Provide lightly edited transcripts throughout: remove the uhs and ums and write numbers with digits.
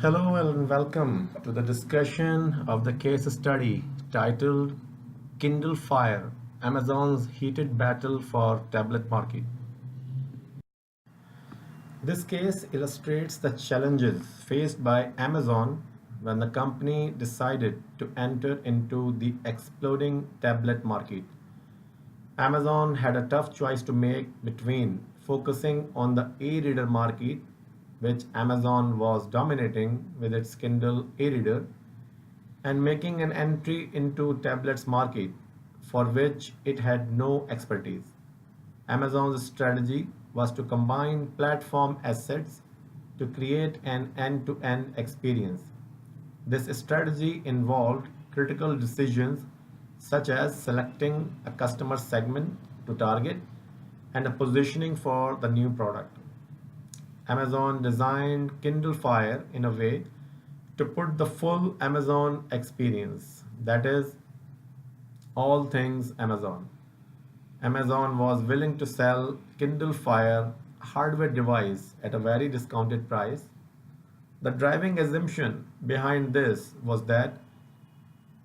Hello and welcome to the discussion of the case study titled Kindle Fire, Amazon's Heated Battle for Tablet Market. This case illustrates the challenges faced by Amazon when the company decided to enter into the exploding tablet market. Amazon had a tough choice to make between focusing on the e-reader market, which Amazon was dominating with its Kindle e-reader, and making an entry into tablets market for which it had no expertise. Amazon's strategy was to combine platform assets to create an end-to-end experience. This strategy involved critical decisions such as selecting a customer segment to target and a positioning for the new product. Amazon designed Kindle Fire in a way to put the full Amazon experience, that is, all things Amazon. Amazon was willing to sell Kindle Fire hardware device at a very discounted price. The driving assumption behind this was that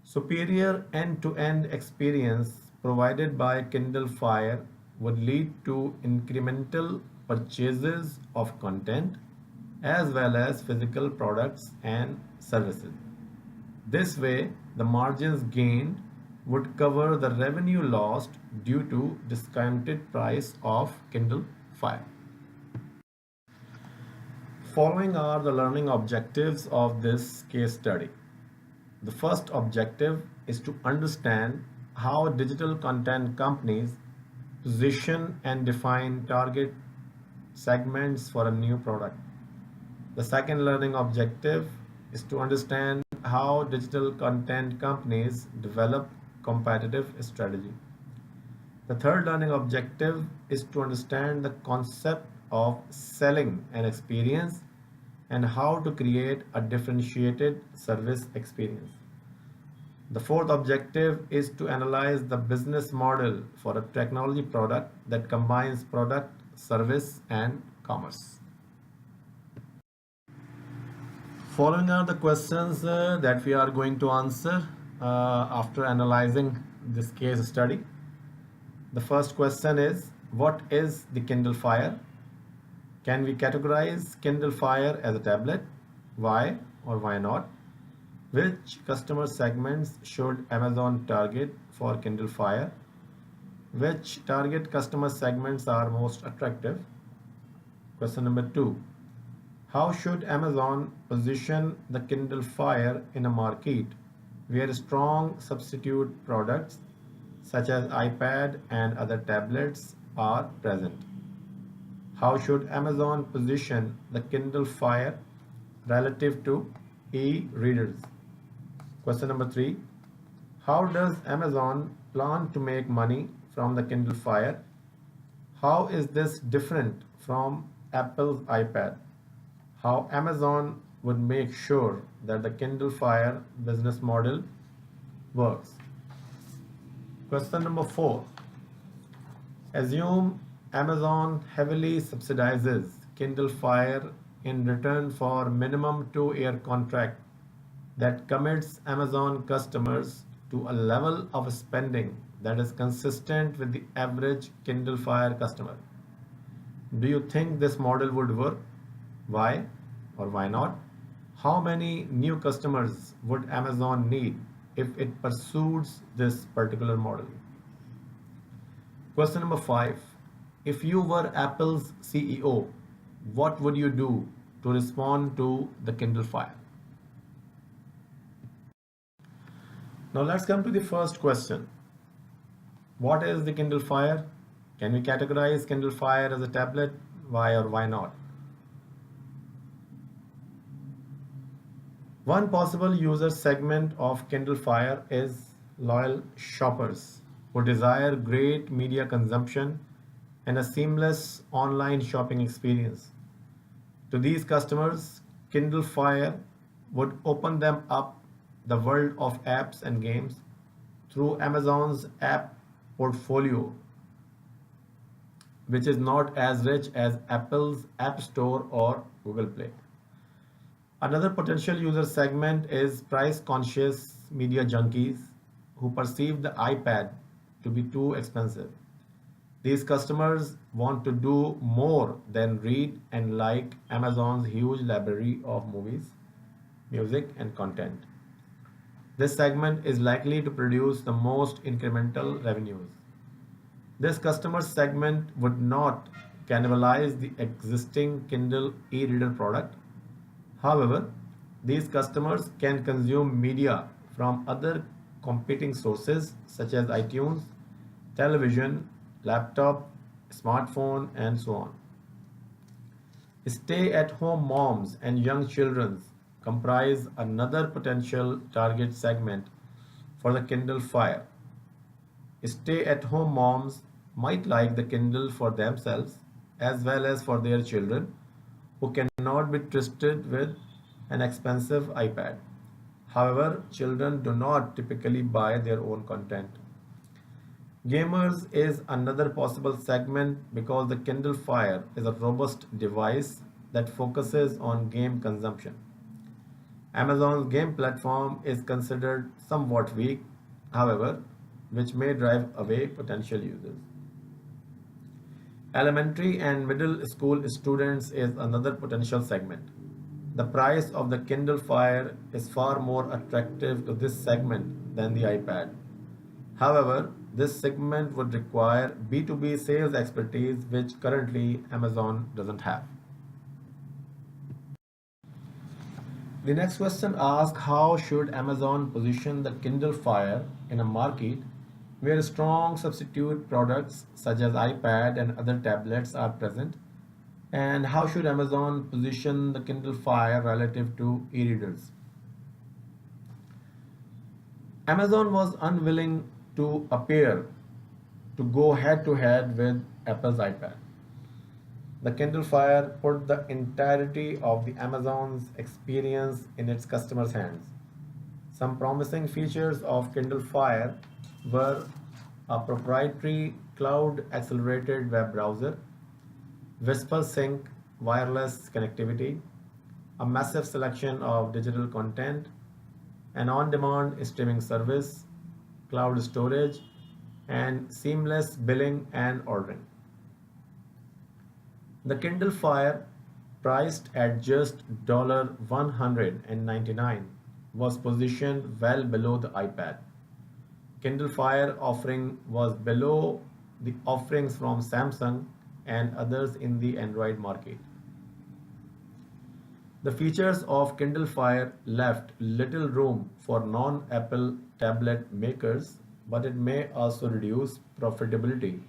superior end-to-end experience provided by Kindle Fire would lead to incremental purchases of content as well as physical products and services. This way, the margins gained would cover the revenue lost due to discounted price of Kindle Fire. Following are the learning objectives of this case study. The first objective is to understand how digital content companies position and define target segments for a new product. The second learning objective is to understand how digital content companies develop competitive strategy. The third learning objective is to understand the concept of selling an experience and how to create a differentiated service experience. The fourth objective is to analyze the business model for a technology product that combines product, service, and commerce. Following are the questions that we are going to answer after analyzing this case study. The first question is, what is the Kindle Fire? Can we categorize Kindle Fire as a tablet? Why or why not? Which customer segments should Amazon target for Kindle Fire? Which target customer segments are most attractive? Question number 2. How should Amazon position the Kindle Fire in a market where strong substitute products such as iPad and other tablets are present? How should Amazon position the Kindle Fire relative to e-readers? Question number 3. How does Amazon plan to make money from the Kindle Fire? How is this different from Apple's iPad? How Amazon would make sure that the Kindle Fire business model works? Question number 4. Assume Amazon heavily subsidizes Kindle Fire in return for minimum 2-year contract that commits Amazon customers to a level of spending that is consistent with the average Kindle Fire customer. Do you think this model would work? Why or why not? How many new customers would Amazon need if it pursues this particular model? Question number 5. If you were Apple's CEO, what would you do to respond to the Kindle Fire? Now let's come to the first question. What is the Kindle Fire? Can we categorize Kindle Fire as a tablet? Why or why not? One possible user segment of Kindle Fire is loyal shoppers who desire great media consumption and a seamless online shopping experience. To these customers, Kindle Fire would open them up the world of apps and games through Amazon's app portfolio, which is not as rich as Apple's App Store or Google Play. Another potential user segment is price conscious media junkies who perceive the iPad to be too expensive. These customers want to do more than read and like Amazon's huge library of movies, music, and content. This segment is likely to produce the most incremental revenues. This customer segment would not cannibalize the existing Kindle e-reader product. However, these customers can consume media from other competing sources such as iTunes, television, laptop, smartphone, and so on. Stay at home moms and young children comprise another potential target segment for the Kindle Fire. Stay at home moms might like the Kindle for themselves as well as for their children who cannot be trusted with an expensive iPad. However, children do not typically buy their own content. Gamers is another possible segment because the Kindle Fire is a robust device that focuses on game consumption. Amazon's game platform is considered somewhat weak, however, which may drive away potential users. Elementary and middle school students is another potential segment. The price of the Kindle Fire is far more attractive to this segment than the iPad. However, this segment would require B2B sales expertise, which currently Amazon doesn't have. The next question asks, how should Amazon position the Kindle Fire in a market where strong substitute products such as iPad and other tablets are present? And how should Amazon position the Kindle Fire relative to e-readers? Amazon was unwilling to appear to go head to head with Apple's iPad. The Kindle Fire put the entirety of the Amazon's experience in its customers' hands. Some promising features of Kindle Fire were a proprietary cloud accelerated web browser, Whisper Sync wireless connectivity, a massive selection of digital content, an on demand streaming service, cloud storage, and seamless billing and ordering. The Kindle Fire, priced at just $199, was positioned well below the iPad. Kindle Fire offering was below the offerings from Samsung and others in the Android market. The features of Kindle Fire left little room for non-Apple tablet makers, but it may also reduce profitability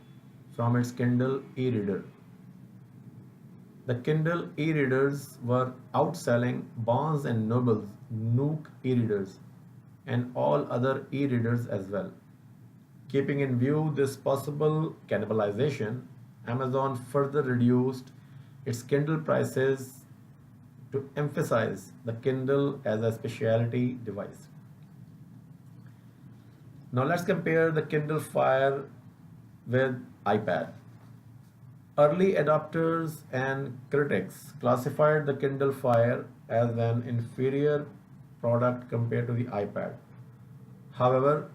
from its Kindle e-reader. The Kindle e-readers were outselling Barnes and Noble's Nook e-readers and all other e-readers as well. Keeping in view this possible cannibalization, Amazon further reduced its Kindle prices to emphasize the Kindle as a specialty device. Now let's compare the Kindle Fire with iPad. Early adopters and critics classified the Kindle Fire as an inferior product compared to the iPad. However,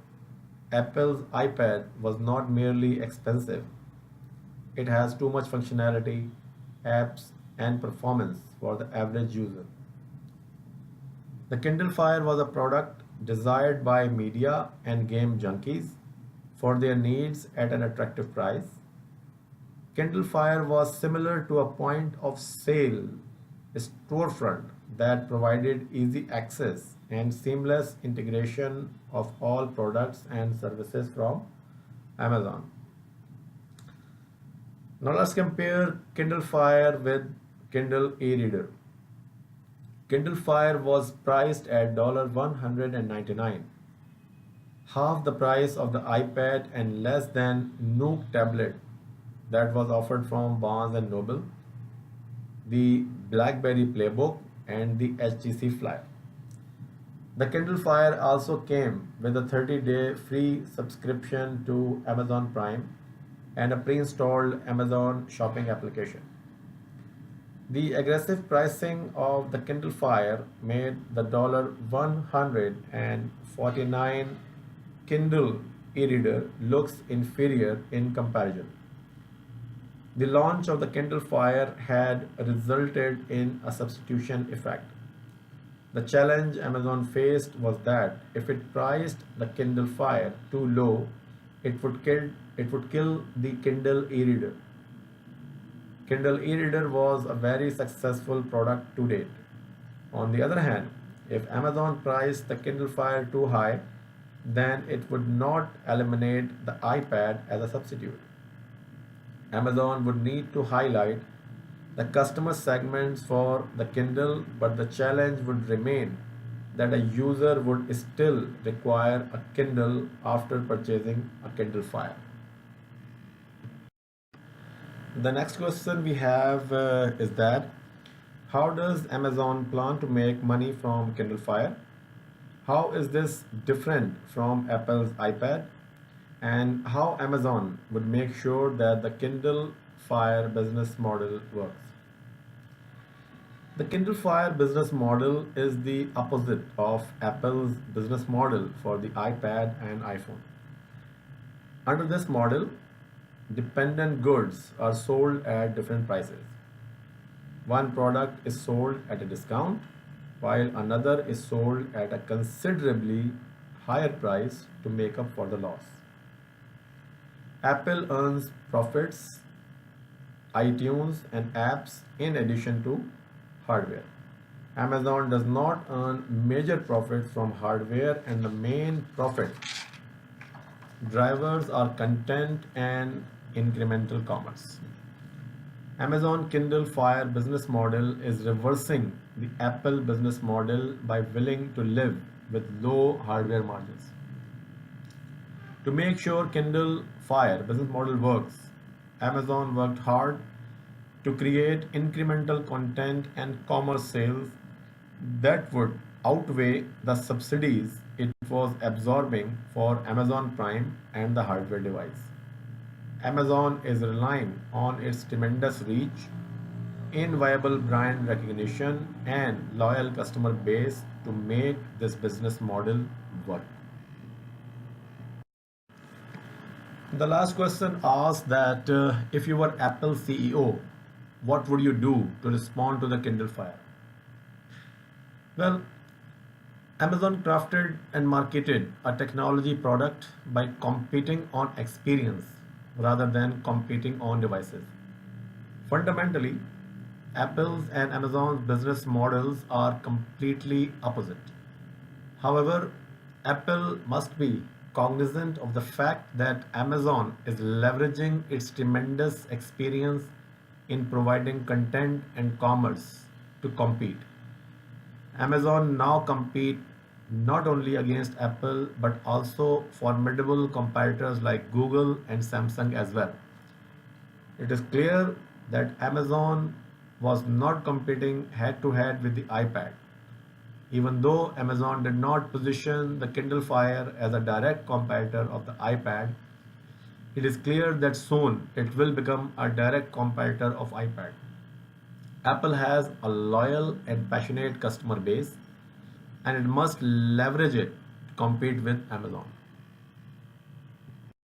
Apple's iPad was not merely expensive, it has too much functionality, apps, and performance for the average user. The Kindle Fire was a product desired by media and game junkies for their needs at an attractive price. Kindle Fire was similar to a point of sale storefront that provided easy access and seamless integration of all products and services from Amazon. Now let's compare Kindle Fire with Kindle e-reader. Kindle Fire was priced at $199, half the price of the iPad and less than Nook tablet that was offered from Barnes and Noble, the BlackBerry Playbook, and the HTC Flyer. The Kindle Fire also came with a 30-day free subscription to Amazon Prime and a pre-installed Amazon shopping application. The aggressive pricing of the Kindle Fire made the $149 Kindle e-reader looks inferior in comparison. The launch of the Kindle Fire had resulted in a substitution effect. The challenge Amazon faced was that if it priced the Kindle Fire too low, it would kill the Kindle e-reader. Kindle e-reader was a very successful product to date. On the other hand, if Amazon priced the Kindle Fire too high, then it would not eliminate the iPad as a substitute. Amazon would need to highlight the customer segments for the Kindle, but the challenge would remain that a user would still require a Kindle after purchasing a Kindle Fire. The next question we have is that how does Amazon plan to make money from Kindle Fire? How is this different from Apple's iPad? And how Amazon would make sure that the Kindle Fire business model works? The Kindle Fire business model is the opposite of Apple's business model for the iPad and iPhone. Under this model, dependent goods are sold at different prices. One product is sold at a discount, while another is sold at a considerably higher price to make up for the loss. Apple earns profits, iTunes, and apps in addition to hardware. Amazon does not earn major profits from hardware, and the main profit drivers are content and incremental commerce. Amazon Kindle Fire business model is reversing the Apple business model by willing to live with low hardware margins. To make sure Kindle Fire business model works, Amazon worked hard to create incremental content and commerce sales that would outweigh the subsidies it was absorbing for Amazon Prime and the hardware device. Amazon is relying on its tremendous reach, inviolable brand recognition, and loyal customer base to make this business model work. The last question asks that if you were Apple CEO, what would you do to respond to the Kindle Fire? Well, Amazon crafted and marketed a technology product by competing on experience rather than competing on devices. Fundamentally, Apple's and Amazon's business models are completely opposite. However, Apple must be cognizant of the fact that Amazon is leveraging its tremendous experience in providing content and commerce to compete. Amazon now compete not only against Apple but also formidable competitors like Google and Samsung as well. It is clear that Amazon was not competing head to head with the iPad. Even though Amazon did not position the Kindle Fire as a direct competitor of the iPad, it is clear that soon it will become a direct competitor of iPad. Apple has a loyal and passionate customer base, and it must leverage it to compete with Amazon.